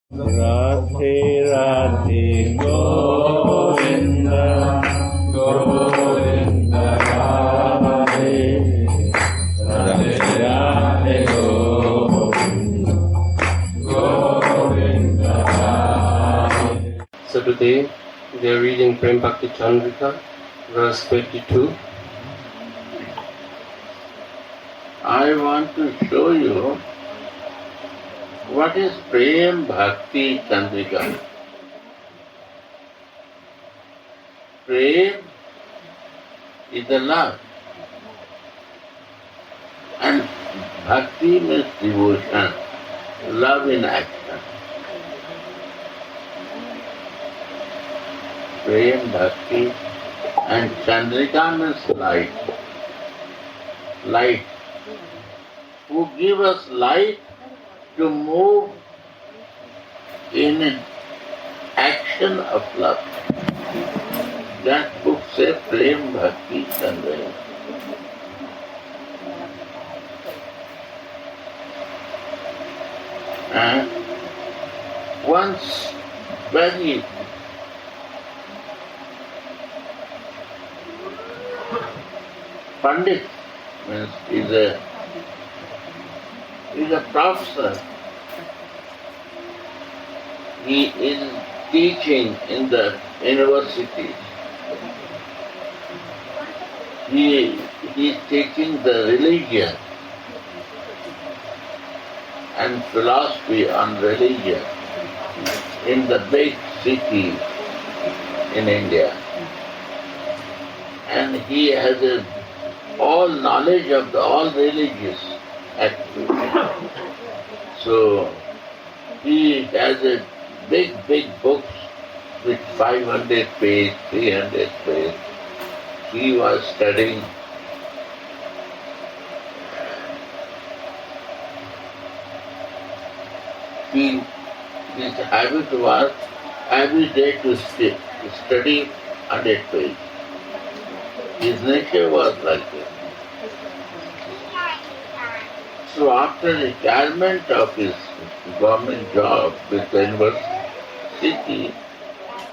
Radhe Radhe Govinda Govinda Radhe Radhe Radhe Govinda Govinda Radhe. So today they are reading Prema Bhakti Candrika, verse 22. I want to show you what is Prema Bhakti Candrika. Prema is the love, and Bhakti means devotion, love in action. Prema Bhakti, and Candrika means light. Light. Who give us light to move in an action of love. That book says Prema Bhakti Candrika. And once very Pandit means is a professor. He is teaching in the universities. He is teaching the religion and philosophy on religion in the big cities in India. And he has all knowledge of all religious activities. So he has big books with 500 pages, 300 pages. He was studying. His habit was every day to study 100 pages. His nature was like this. So after retirement of his government job with the university,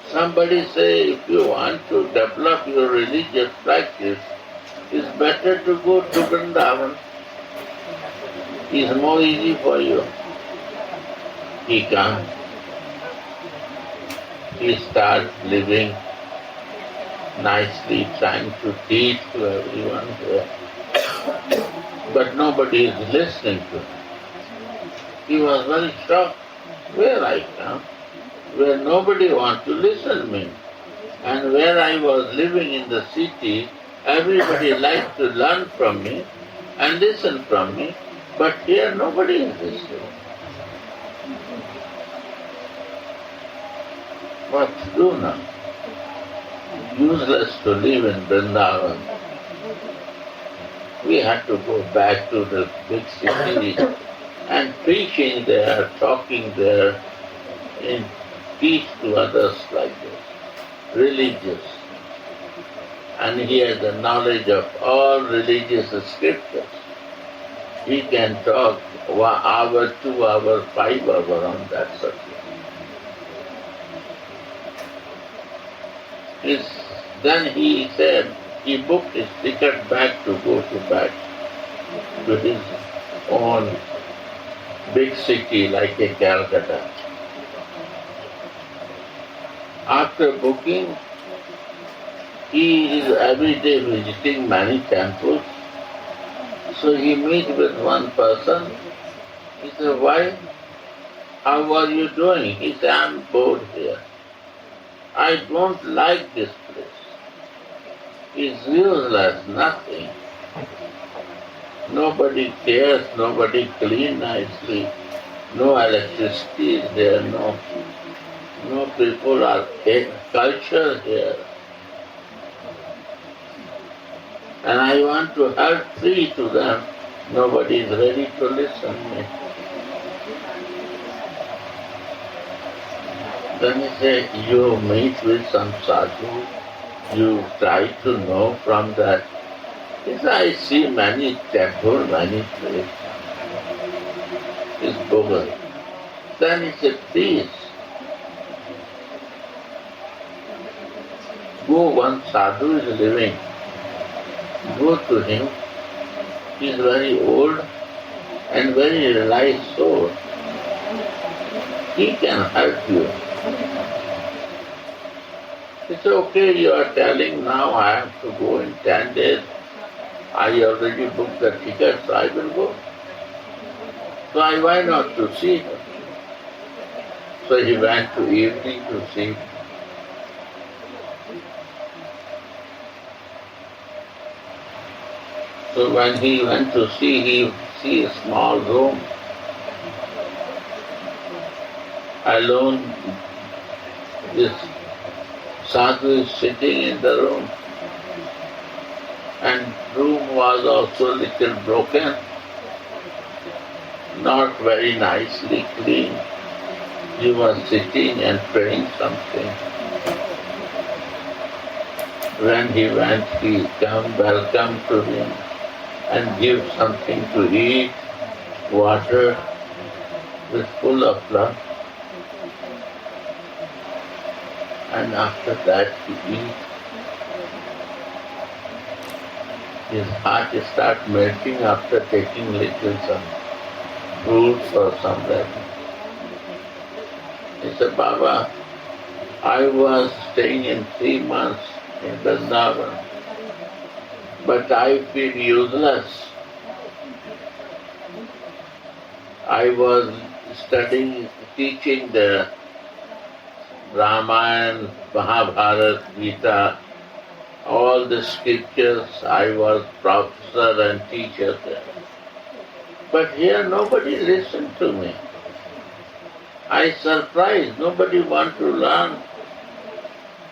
somebody say, if you want to develop your religious practice, it's better to go to Vrindavan. It's more easy for you. He comes. He starts living nicely, trying to teach to everyone here. But nobody is listening to him. He was very shocked. Where I come, where nobody wants to listen to me. And where I was living in the city, everybody liked to learn from me and listen from me. But here nobody is listening. What to do now? Useless to live in Vrindavan. We had to go back to the big city and preaching there, talking there, and teach to others like this, religious. And he has the knowledge of all religious scriptures. He can talk 1 hour, 2 hours, 5 hours on that subject. Then he said, he booked his ticket back to go back to his own big city like a Calcutta. After booking, he is every day visiting many temples. So he meets with one person. He said, why? How are you doing? He said, I'm bored here. I don't like this place. It's useless, nothing. Nobody cares, nobody clean nicely, no electricity is there, no people are culture here. And I want to help free to them. Nobody is ready to listen to me. Then he said, you meet with some sadhu, you try to know from that. He said, I see many temples, many places. It's bogus. Then he said, please, go, one sadhu is living. Go to him. He is very old and very realized soul. He can help you. It's okay, you are telling now I have to go in 10 days. I already booked the ticket, so I will go. So why not to see him? So he went to evening to see. So when he went to see, he see a small room, alone. This sadhu is sitting in the room, and room was also little broken, not very nicely clean. He was sitting and praying something. When he went, he come, welcome to him and give something to eat, water, with full of love. And after that he eat. His heart start melting after taking little some fruits or something. He said, Baba, I was staying in 3 months in Vrindavan, but I feel useless. I was studying, teaching the Ramayana, Mahabharata, Gita, all the scriptures. I was professor and teacher there. But here nobody listened to me. I surprised, nobody want to learn.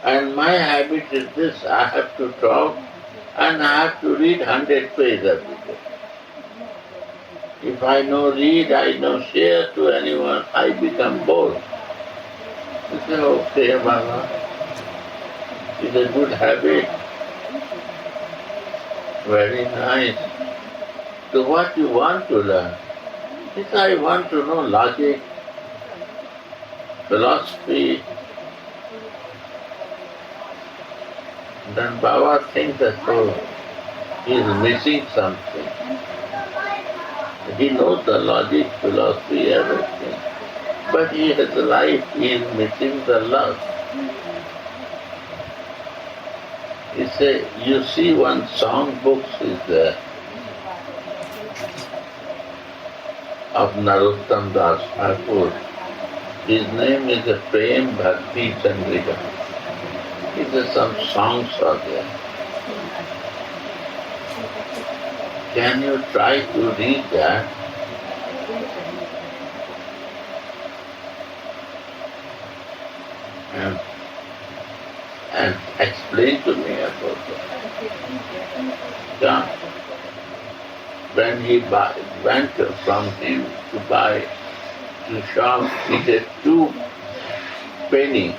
And my habit is this, I have to talk and I have to read 100 pages every day. If I no read, I no share to anyone, I become bored. I say, okay, Baba, it's a good habit. Very nice. So what you want to learn? He said, I want to know logic, philosophy. Then Baba thinks that he is missing something. He knows the logic, philosophy, everything. But he has life, he is missing the love. He said, you see one song book is there of Narottam Das Thakur. His name is Prema, Bhakti Candrika. He said some songs are there. Can you try to read that? And explain to me about it. Yeah. When he went from him to buy to shop, he said 2 penny.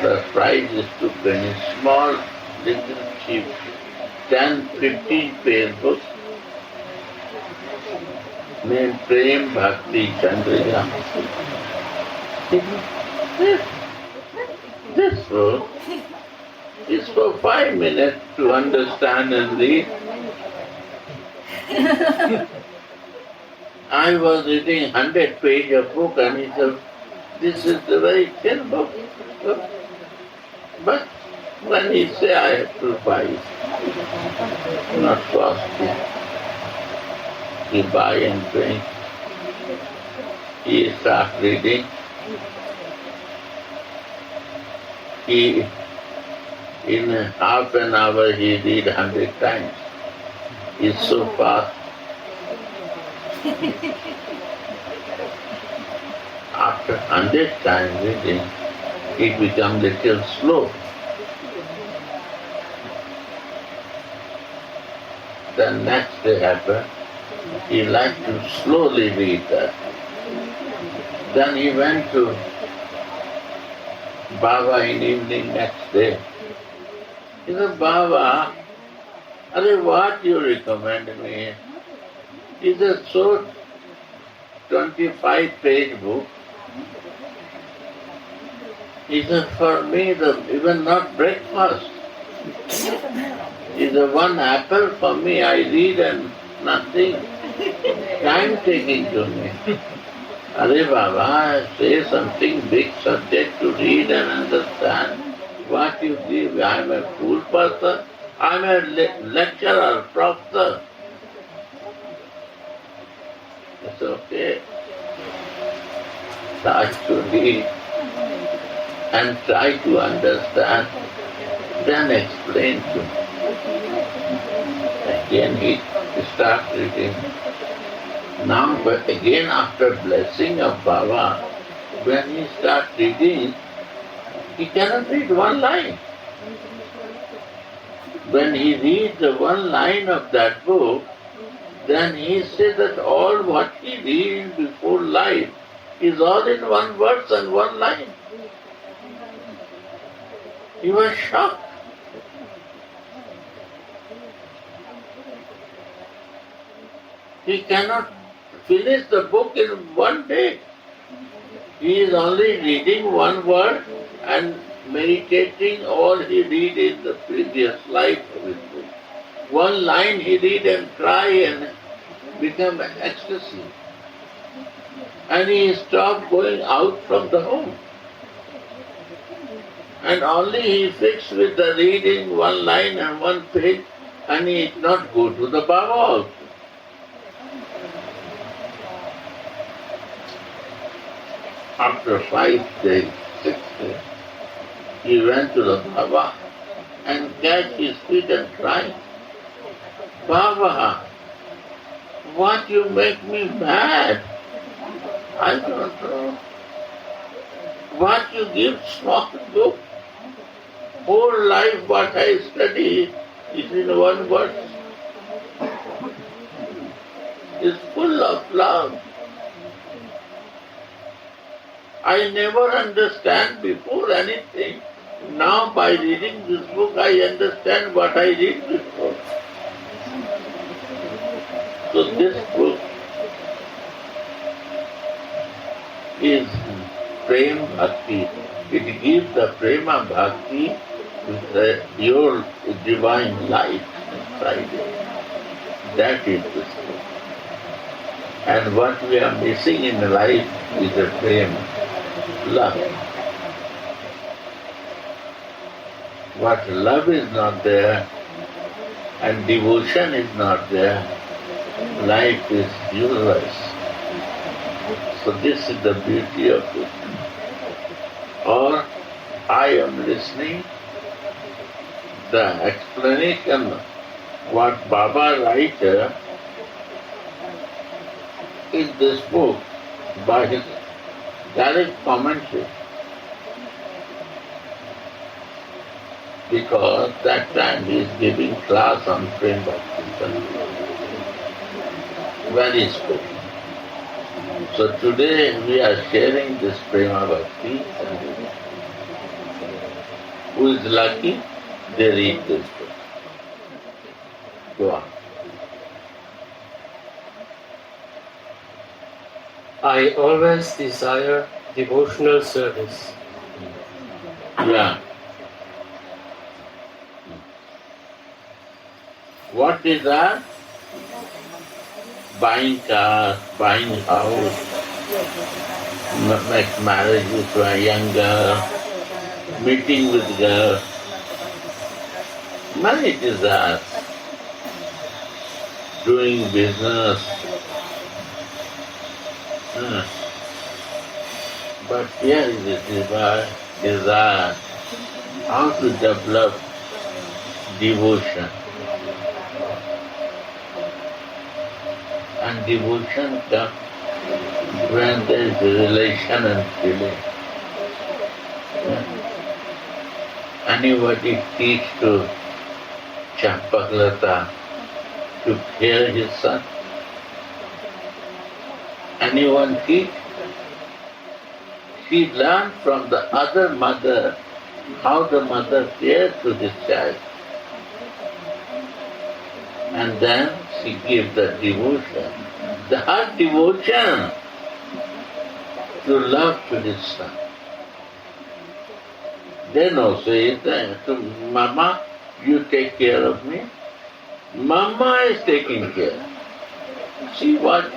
The price is 2 penny. Small, little cheap. 10, 15 page book named Prema Bhakti Candrika. This book is for 5 minutes to understand and read. I was reading 100 pages of book and he said, this is a very thin book. But when he said I have to buy it, not costly, he buy and drink. He start reading. He, in half an hour, he read 100 times. He's so fast. After 100 times reading, it becomes little slow. Then next day happened, he liked to slowly read that. Then he went to Baba in evening next day. He said, Baba, what you recommend me? He said, so 25-page book is for me even not breakfast. Is one apple for me, I read and nothing. Time taking to me. Are Baba, say something big subject to read and understand. What you give, I am a fool person, I am a lecturer, professor. It's okay. Try to read and try to understand, then explain to me. Again he starts reading. Now, but again after blessing of Baba, when he starts reading, he cannot read one line. When he reads the one line of that book, then he says that all what he reads before life is all in one verse and one line. He was shocked. He cannot finish the book in one day. He is only reading one word and meditating all he read in the previous life of his book. One line he read and cry and become ecstasy. And he stopped going out from the home. And only he fixed with the reading one line and one page, and he did not go to the Baba also. After 5 days, 6 days, he went to the Baba and catch his feet and cried, Baba, what you make me mad? I don't know. What you give small book? Whole life what I study is in one verse. It's full of love. I never understand before anything. Now by reading this book I understand what I read before. So this book is Prema Bhakti. It gives the Prema Bhakti with the pure divine light inside it. That is this book. And what we are missing in life is the Prema, love. What love is not there and devotion is not there, life is useless. So this is the beauty of it. Or I am listening the explanation what Baba writes in this book by his direct commentary. Because that time he is giving class on Prema Bhakti Candrika. Very special. So today we are sharing this Prema Bhakti Candrika. Who is lucky, they read this book. Go on. I always desire devotional service. Yeah. What is that? Buying car, buying house, make marriage with a young girl, meeting with girl. Many desires. Doing business. But here is the desire how to develop devotion. And devotion comes when there is a relation and feeling. Anybody teach to Champaklata to care his son? Anyone teach? She learned from the other mother how the mother cares to this child. And then she gives the devotion. Her devotion to love Krishna. Then also is to Mama, you take care of me. Mama is taking care. See what?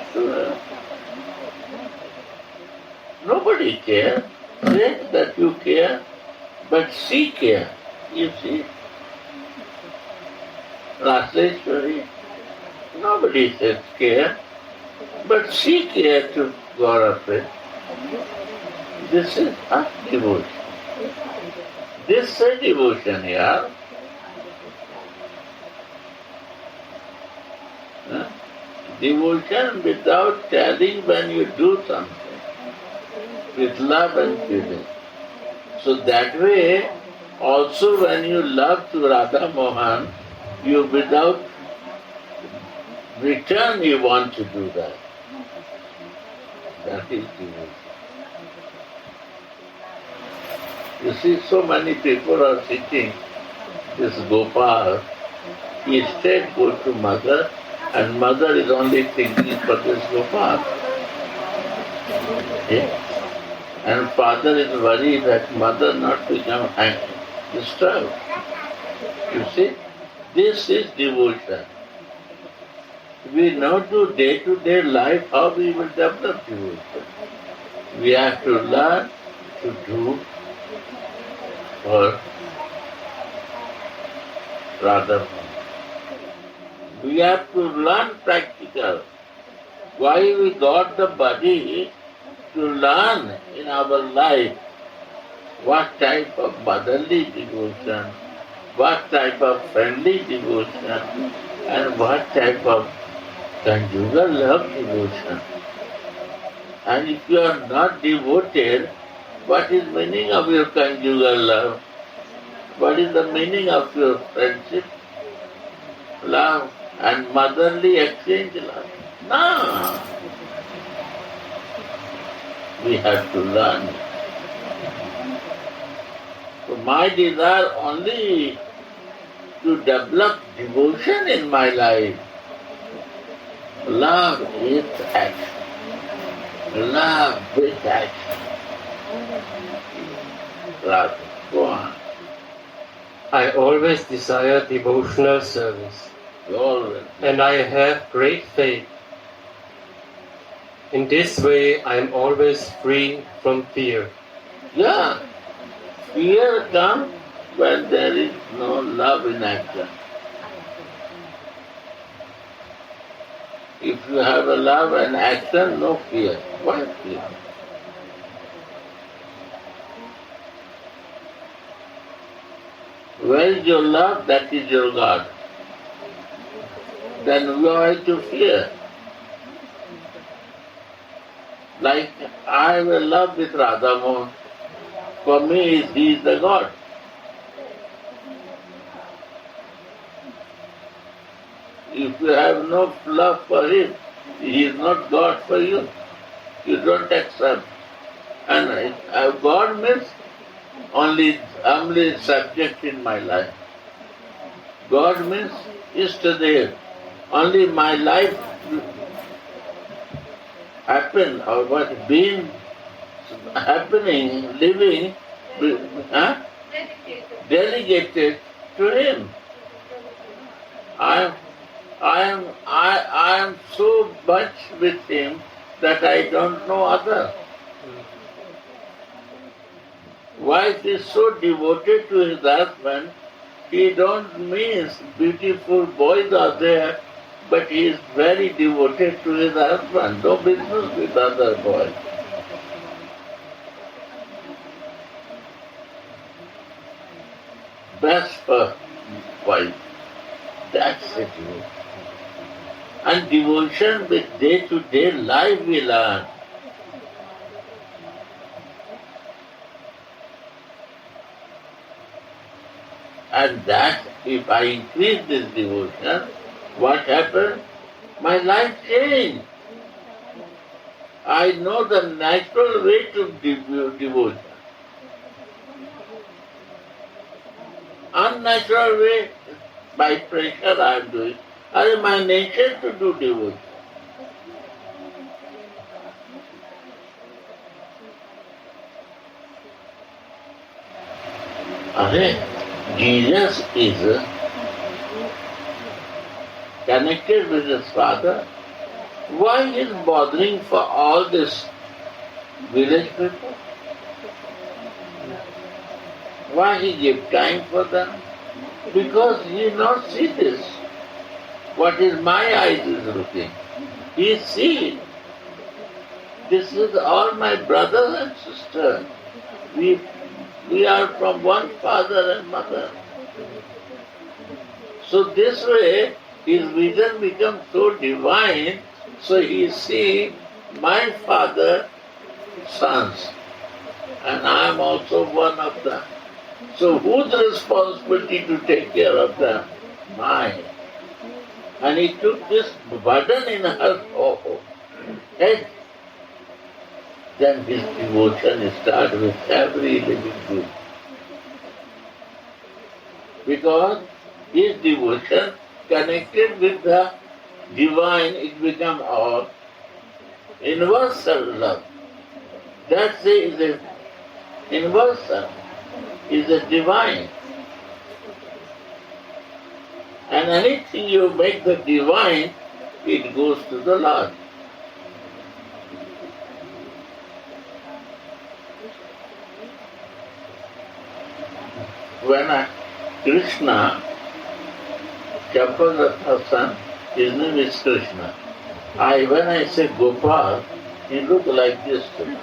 Nobody cares. Say that you care, but she care. You see? Rasheshwari, nobody says care, but she cares to God of it. This is a devotion. This is devotion here. Devotion without telling when you do something, with love and feeling. So that way, also when you love to Radha Mohan, you without return you want to do that. That is devotion. You see, so many people are sitting, this Gopal, he straight go to mother, and mother is only thinking for this Gopal. Okay? And father is worried that mother not become disturbed. You see, this is devotion. We know to day-to-day life how we will develop devotion. We have to learn to do for Radha. We have to learn practical. Why we got the body to learn in our life what type of motherly devotion, what type of friendly devotion, and what type of conjugal love devotion. And if you are not devoted, what is meaning of your conjugal love? What is the meaning of your friendship, love, and motherly exchange love? No. We have to learn. So my desire only to develop devotion in my life. Love is action. Love with action. Love. Go on. I always desire devotional service. Always. And I have great faith. In this way, I am always free from fear. Yeah. Fear comes when there is no love in action. If you have a love and action, no fear. Why fear? Where is your love? That is your God. Then why to fear? Like I have a love with Radha Mohan. For me, he is the God. If you have no love for him, he is not God for you. You don't accept. And God means only subject in my life. God means Ishtadev. Only my life happen or what being happening, living, delegated to him. I am so much with him that I don't know other. Wife is so devoted to his husband, he don't means beautiful boys are there, but he is very devoted to his husband. No business with other boys. Best for wife. That's it. And devotion with day-to-day life we learn. And that, if I increase this devotion, what happened? My life changed. I know the natural way to devotion. Unnatural way, by pressure I am doing. It is my nature to do devotion. Jesus is connected with his Father. Why he is bothering for all this village people? Why he give time for them? Because he not see this. What is my eyes is looking. He see. This is all my brothers and sisters. We are from one father and mother. So this way his vision becomes so divine, so he see my father sons, and I am also one of them. So whose responsibility to take care of them? Mine. And he took this burden in her head. Then his devotion started with every living being. Because his devotion connected with the divine, it becomes all universal love. That's it, is a universal, is a divine. And anything you make the divine, it goes to the Lord. When Krishna, Champaratha's son, his name is Krishna. When I say Gopal, he looked like this to me.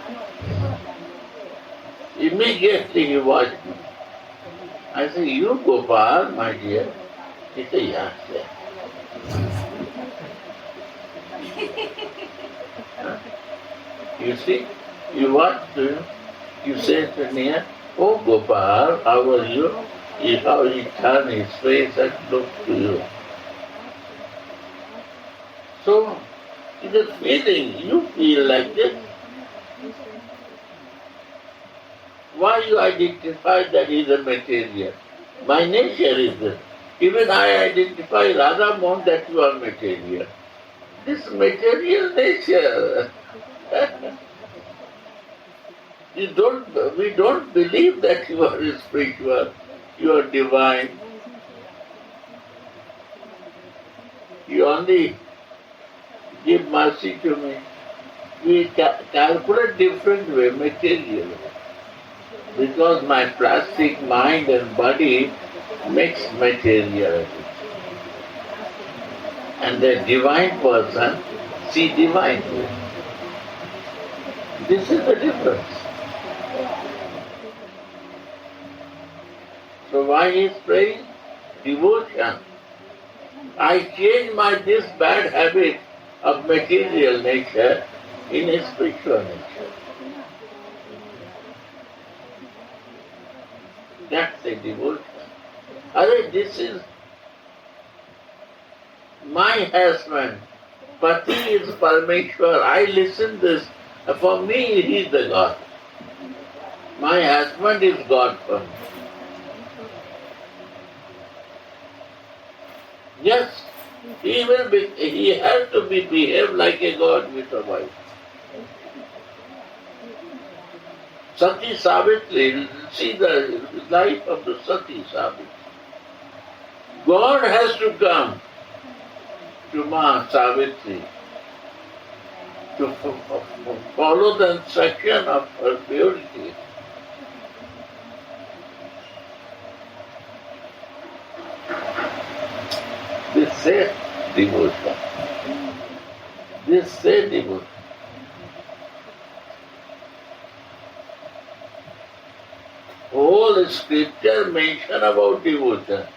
Immediately he watched me. I said, you Gopal, my dear? He said, yes, yes. You see, you watch him, you say to me, oh Gopal, how are you? How he turned his face and looked to you. So, it's a feeling, you feel like this. Why you identify that is a material? My nature is this. Even I identify Radha Mohan that you are material. This material nature. We don't believe that you are spiritual, you are divine. You only give mercy to me. We calculate different way, material. Because my plastic mind and body mix materiality. And the divine person see divine way. This is the difference. So why he is praying? Devotion. I change this bad habit of material nature in a spiritual nature. That's a devotion. This is my husband. Pati is Parameshwar. I listen this. For me, he is the God. My husband is God for me. Yes, he has to behave like a God with a wife. Sati Savitri, see the life of the Sati Savitri. God has to come to Ma Savitri to follow the instruction of her purity. This says devotion. This says devotion. Whole scripture mention about devotion.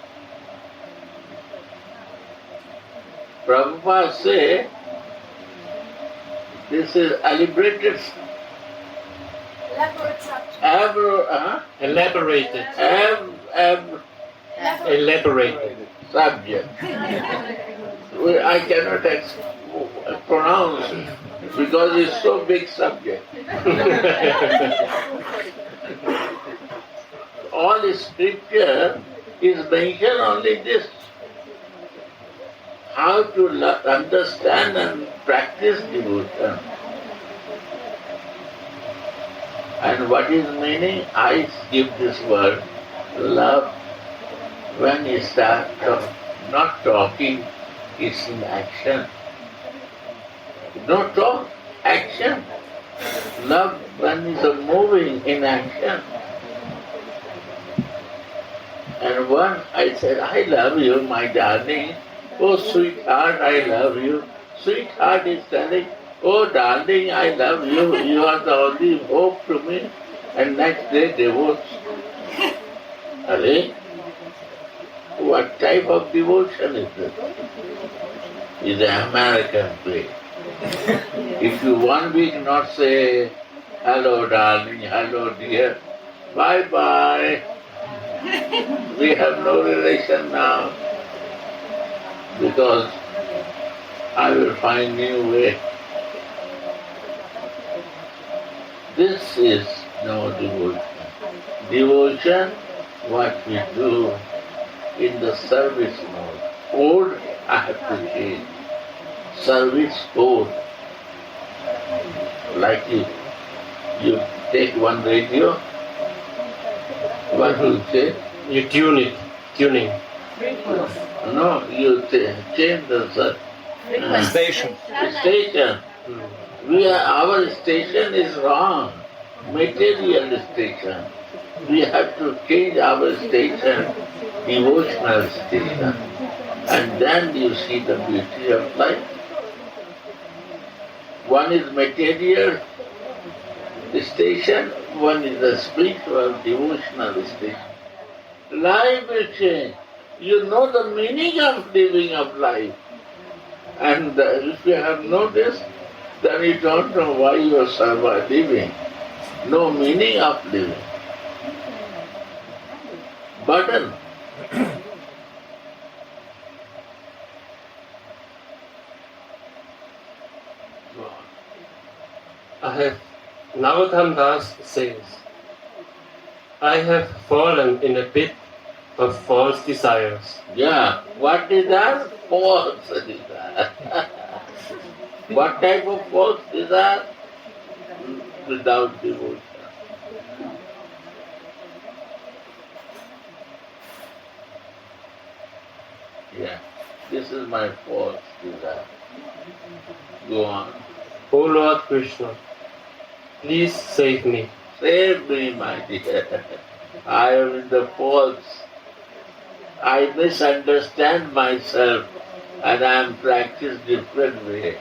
Prabhupada say this is elaborated. Elaborated. Elaborated Subject. I cannot pronounce it because it's so big subject. All scripture is mentioned only this. How to understand and practice devotion. And what is meaning? I give this word. Love, when you start not talking, is in action. Don't talk, action. Love, when is moving in action. And one, I said, I love you, my darling. Oh, sweetheart, I love you. Sweetheart is telling, oh, darling, I love you. You are the only hope to me. And next day, divorce. Are? What type of devotion is this? It's an American play. If you 1 week not say, hello darling, hello dear, bye bye. We have no relation now because I will find new way. This is no devotion. Devotion, what we do in the service mode. Code, I have to change. Service code. Like you take one radio, what do you say? You tune it, tuning. No, you change the Station. station. Our station is wrong. Material station. We have to change our station, devotional station. And then you see the beauty of life. One is material station, one is the spiritual, devotional station. Life will change. You know the meaning of living of life. And if you have noticed, then you don't know why you are living. No meaning of living. Burden. Narottam Das says, I have fallen in a pit of false desires. Yeah, what is that? False desire. What type of false desire? Without devotion. Yeah, this is my false desire. Go on. O Lord Krishna, please save me. Save me, my dear. I am in the false. I misunderstand myself and I am practiced different way.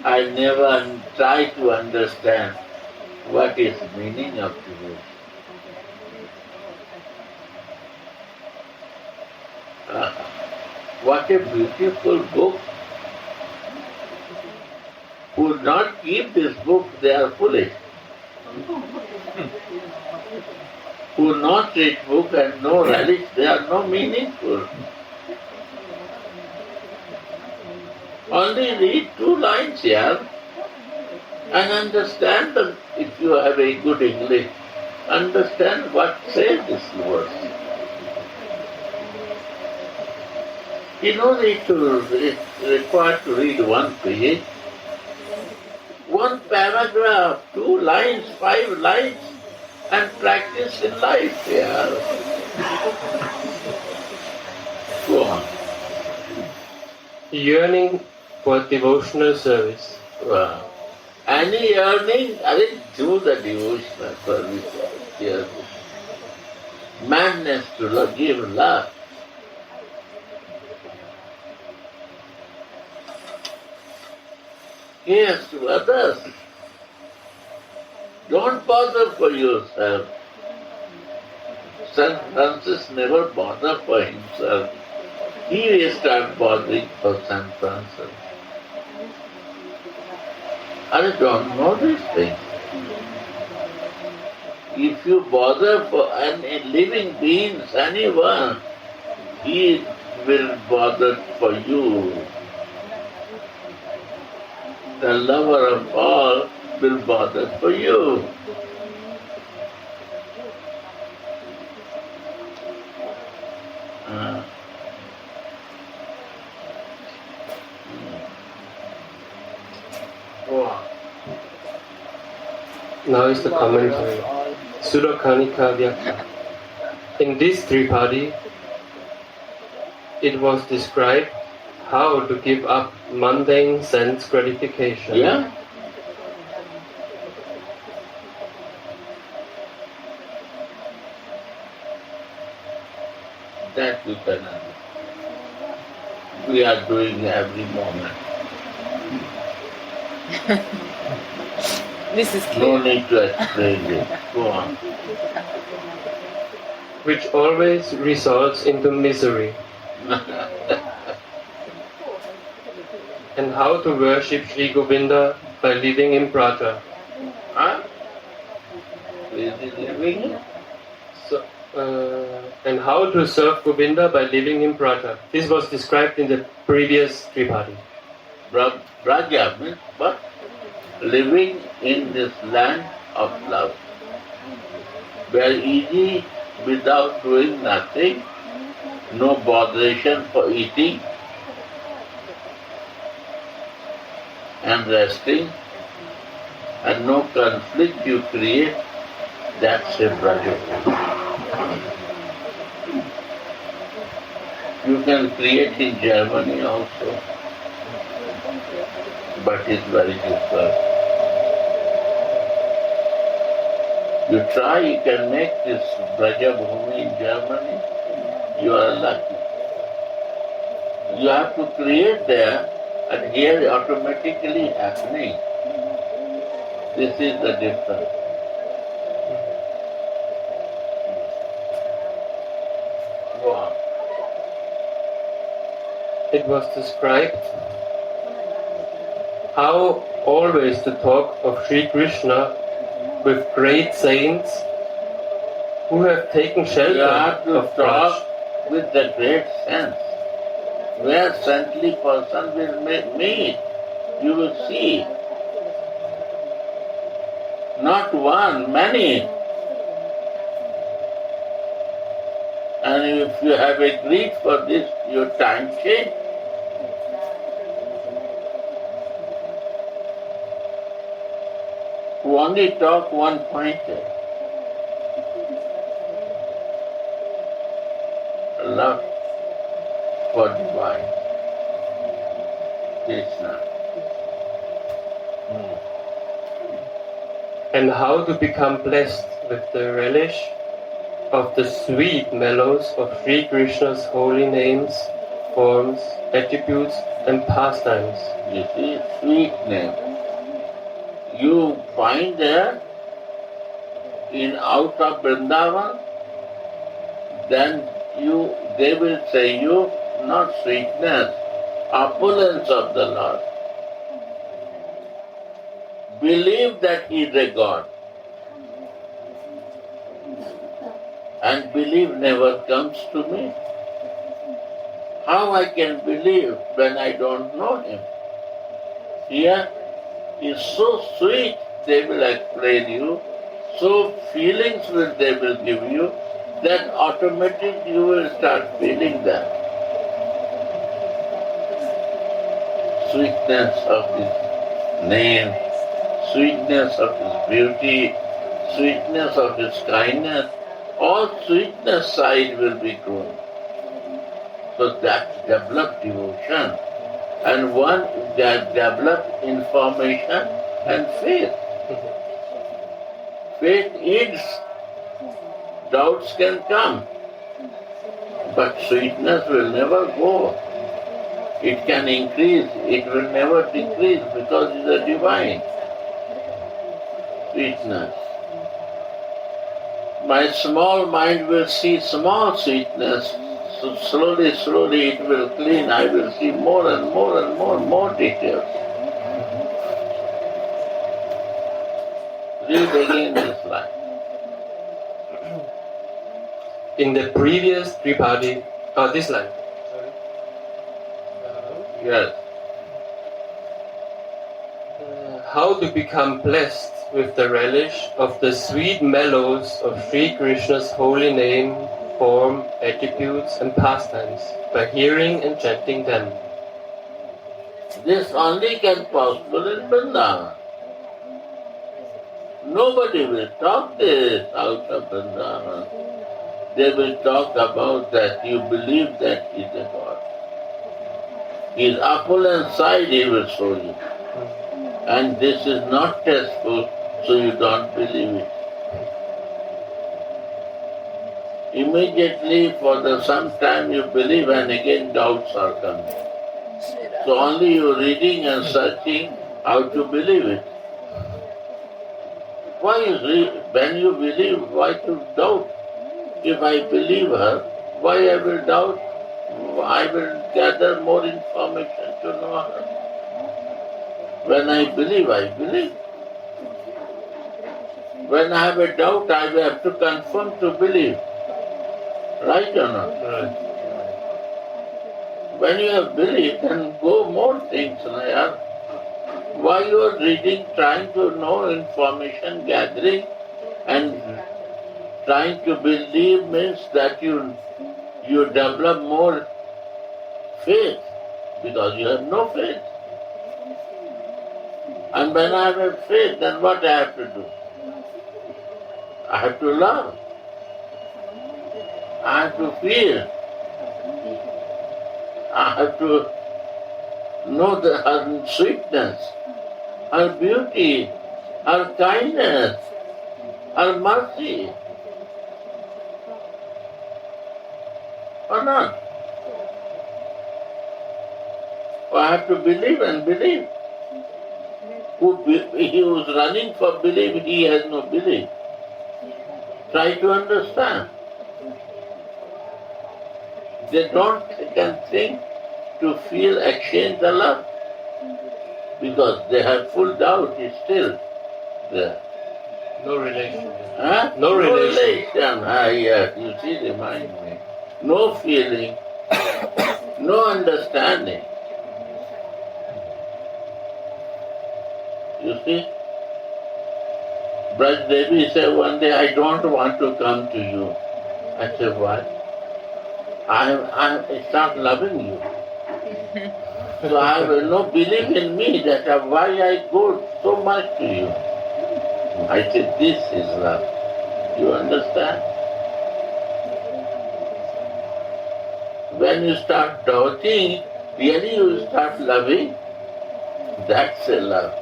I never try to understand what is meaning of devotion. What a beautiful book. Who would not keep this book, they are foolish. Who will not read book and no relish, they are no meaningful. Only read 2 lines here and understand them. If you have a good English, understand what says this verse. You don't need to require to read 1 page. 1 paragraph, 2 lines, 5 lines, and practice in life here. Go on. Yearning for devotional service. Any yearning, do the devotional service here. Madness to give love. Yes, to others. Don't bother for yourself. Saint Francis never bothered for himself. He will start bothering for Saint Francis. I don't know these things. If you bother for any living beings, anyone, he will bother for you. The lover of all will bother for you. Now is the commentary. Sudakanika Vyakya. In this Tripartite, it was described how to give up mundane sense gratification. Yeah? That we can understand. We are doing every moment. This is No clear. need to explain it. Go on. Which always results into misery. And how to worship Sri Govinda by living in Braja. Huh? Is it living? So, and how to serve Govinda by living in Braja. This was described in the previous Tripartite. Braja means what? Living in this land of love. Where easy without doing nothing, no botheration for eating and resting, and no conflict you create, that's a Braja. You can create in Germany also, but it's very difficult. You try, you can make this Braja Bhumi in Germany, you are lucky. You have to create there, and here automatically happening. This is the difference. Go on. It was described how always to talk of Sri Krishna with great saints who have taken shelter You have to of talk Braj. with the great sense. Where saintly person will meet, you will see. Not one, many. And if you have agreed for this, your time change. You only talk one pointed. Love for divine. Krishna. And how to become blessed with the relish of the sweet mellows of Sri Krishna's holy names, forms, attributes, and pastimes. You see, sweet name. You find there in out of Vrindavan, then they will say you not sweetness, opulence of the Lord. Believe that He is a God. And belief never comes to me. How I can believe when I don't know Him? Here is so sweet, they will explain you, so feelings they will give you, that automatically you will start feeling that. Sweetness of His name, sweetness of His beauty, sweetness of His kindness, all sweetness side will be grown. So that developed devotion, and one that developed information and faith. Faith is, doubts can come, but sweetness will never go. It can increase, it will never decrease because it is a divine sweetness. My small mind will see small sweetness, so slowly it will clean. I will see more and more details. Read again this line. In the previous Tripartite, this line. Yes. How to become blessed with the relish of the sweet mellows of Sri Krishna's holy name, form, attributes, and pastimes by hearing and chanting them. This only can possible in Vrindavan. Nobody will talk this out of Vrindavan. they will talk about that you believe that he is a God. His opulent side he will show you. And this is not testful, so you don't believe it. Immediately for some time you believe and again doubts are coming. So only you reading and searching how to believe it. Why when you believe, why to doubt? If I believe her, why I will doubt? I will gather more information to know her. When I believe, I believe. When I have a doubt, I will have to confirm to believe. Right or not? Right. When you have believed, then go more things. Why you are reading, trying to know information, gathering, and trying to believe means that you develop more faith, because you have no faith. And when I have a faith, then what I have to do? I have to love. I have to feel. I have to know her sweetness, her beauty, her kindness, her mercy. Or not? I have to believe and believe. He who is running for belief, he has no belief. Try to understand. They don't can think to feel, exchange the love, because they have full doubt is still there. No relation. Huh? No relation. Yes, you see, remind me. No feeling, no understanding. You see? Braj Devi said one day, I don't want to come to you. I said, why? I start loving you. So I have no belief in me that why I go so much to you. I said, this is love. You understand? When you start doubting, really you start loving, that's a love.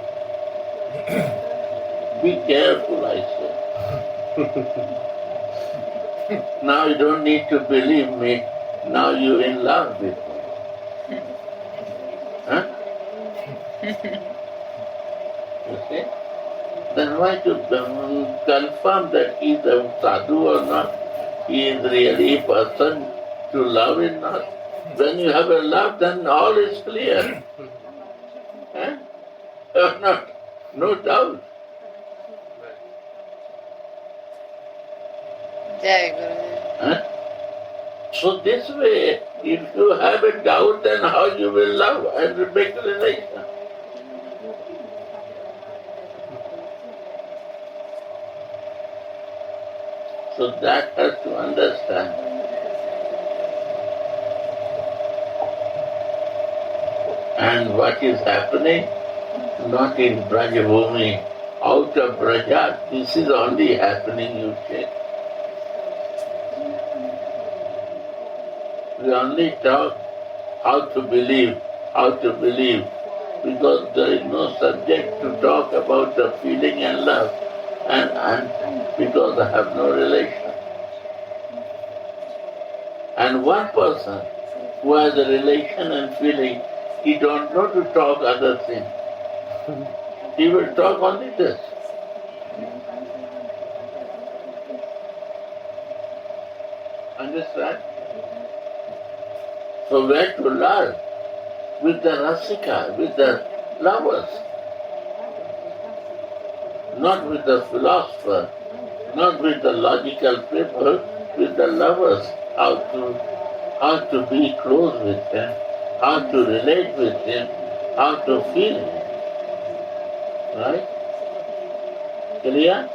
Be careful, I say. Now you don't need to believe me. Now you're in love with me. Huh? You see? Then why to confirm that he is a sadhu or not? He is really a person to love or not? When you have a love, then all is clear. Huh? Or not? No doubt. Jai Guru. Huh? So this way, if you have a doubt, then how you will love and make relation? So that has to understand. And what is happening? Not in Brajabhumi, out of Braja, this is only happening, you check. We only talk how to believe, because there is no subject to talk about the feeling and love, and because I have no relation. And one person who has a relation and feeling, he don't know to talk other things. He will talk only this. Understand? So where to learn? With the rasika, with the lovers. Not with the philosopher, not with the logical people, with the lovers. How to be close with them, how to relate with him, how to feel him. Right? Clear?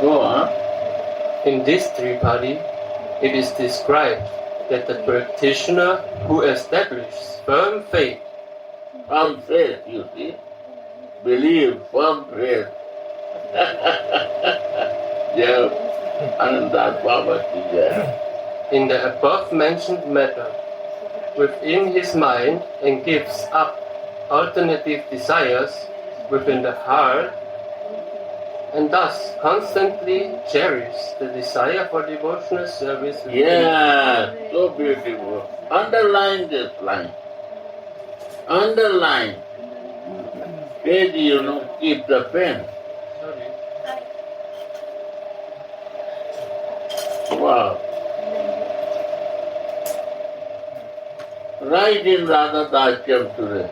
Go on. In this Tripadi, it is described that the practitioner who establishes firm faith Firm faith, you see. Believe, firm faith. Yeah, Ananda Baba ki jai. in the above mentioned matter within his mind and gives up alternative desires within the heart, and thus constantly cherishes the desire for devotional service within. Yeah, so beautiful. Underline this line. Underline. Page, keep the pen. Sorry. Wow. Right in Radha Dasyam today.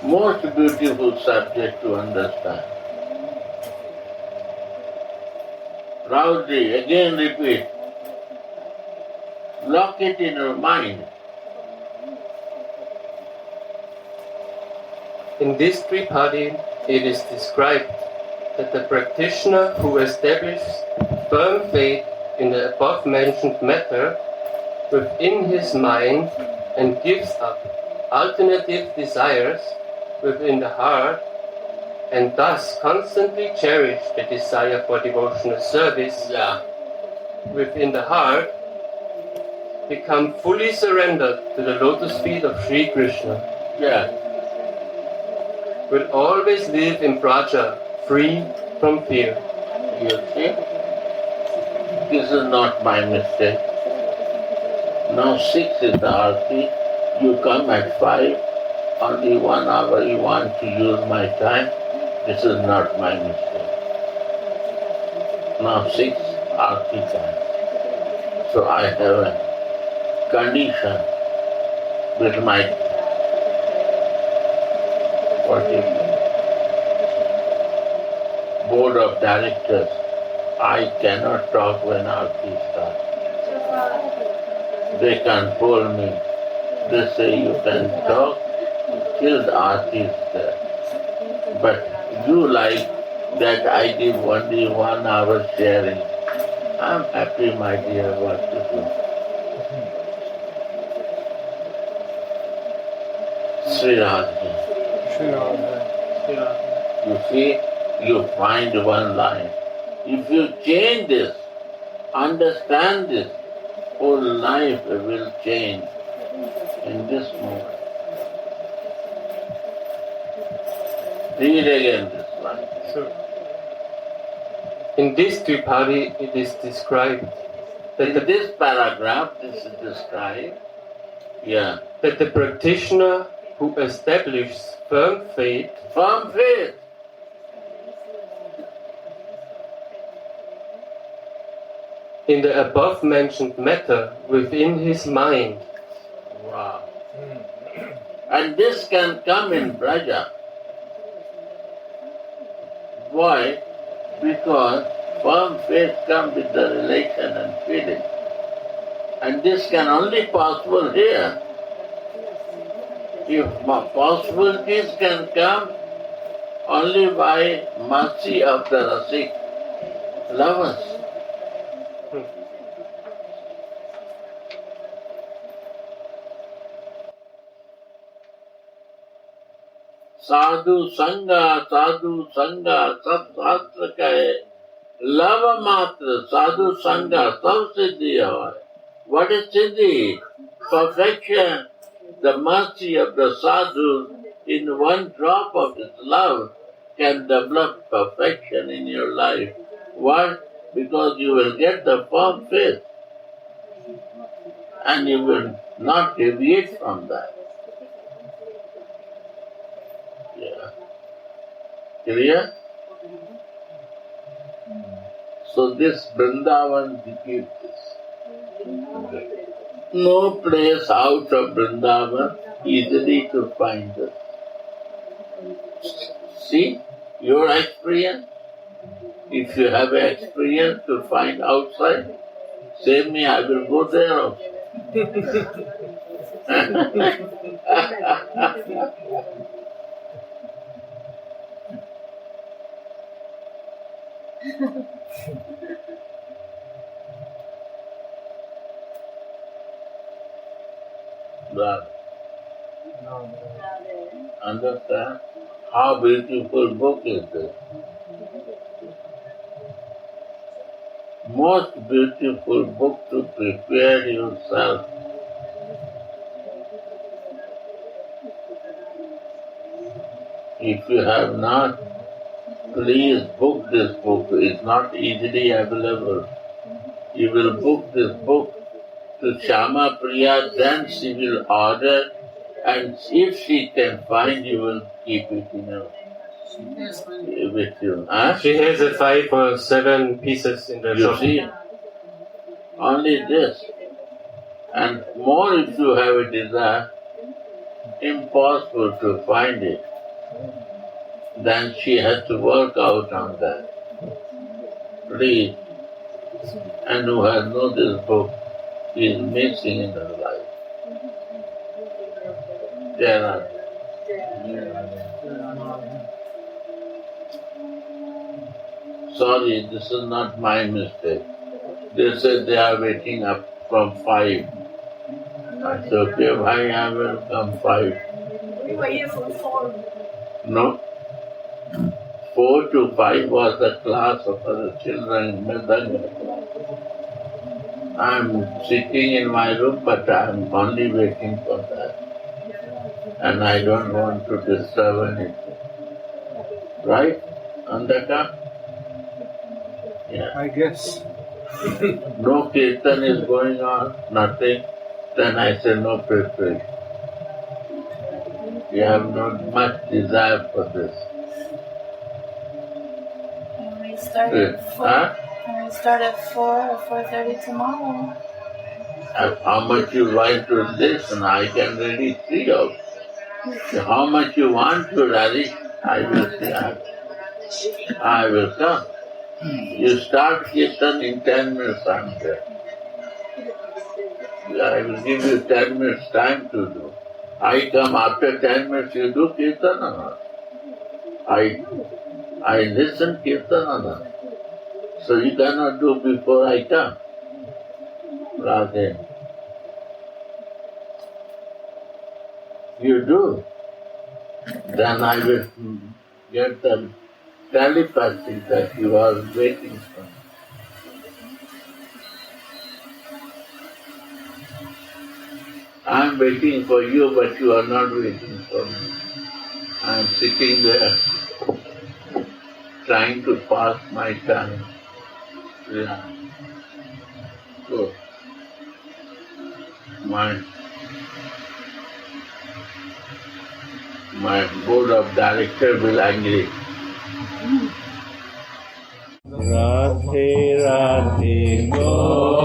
Most beautiful subject to understand. Loudly, again repeat. Lock it in your mind. In this Tripartite, it is described that the practitioner who establishes firm faith in the above mentioned matter within his mind and gives up alternative desires within the heart, and thus constantly cherish the desire for devotional service Yeah. within the heart, become fully surrendered to the lotus feet of Sri Krishna, Yeah. will always live in Braja, free from fear. You see? This is not my mistake. Now 6 is the arti. You come at 5. Only 1 hour you want to use my time. This is not my mistake. Now 6 arti time. So I have a condition with my board of directors. I cannot talk when arti starts. They can pull me. They say you can talk till the arti is there. But you like that I give only 1 hour sharing. I'm happy, my dear, what to do. Sri Radha. You see, you find one line. If you change this, understand this, whole life will change in this moment. Read again this line. Sure. In this Tripartite, it is described that In this paragraph, this is described. Yeah. that the practitioner who establishes firm faith Firm faith. in the above mentioned matter within his mind Wow. And this can come in Braja. Why? Because firm faith comes with the relation and feeling. And this can only possible here. If possibilities can come only by mercy of the Rasik lovers. साधु संगा सब शास्त्र कहे love मात्र साधु संगा सब सिद्धि है. What is siddhi? Perfection. The mercy of the sadhu in one drop of his love can develop perfection in your life. Why? Because you will get the firm faith and you will not deviate from that. Yeah. Clear? So this Vrindavan keeps this. No place out of Vrindavan easily to find this. See your experience. If you have an experience to find outside, say me, I will go there also. But understand how beautiful book is this? Most beautiful book to prepare yourself. If you have not, please book this book. It's not easily available. You will book this book to Shama Priya, then she will order, and if she can find, you will keep it with you. Huh? She has 5 or 7 pieces in the You shop. see, only this. And more if you have a desire, impossible to find it. Then she has to work out on that. Please. And who has known this book is missing in her life. There are. Sorry, this is not my mistake. They said they are waiting up from 5. I said, okay, I will come 5. We were here from 4. No. 4 to 5 was the class of other children. I'm sitting in my room, but I'm only waiting for that. And I don't want to disturb anything. Right? Andaka? Yeah. I guess. No kirtan is going on, nothing. Then I said, no preparation. You have not much desire for this. And we start at 4. Huh? And we start at 4 or 4:30 tomorrow. How much you want to listen, I can really see out. How much you want to relish, I will see. I will come. You start kirtan in 10 minutes, I'm there. I will give you 10 minutes time to do. I come after 10 minutes, you do kirtan or not? I listen kirtan or not? So you cannot do before I come. Radhe. You do. Then I will get the telepathy that you are waiting for. I am waiting for you, but you are not waiting for me. I am sitting there, trying to pass my time. Yeah. So, my board of directors will agree. Radhe Radhe Go.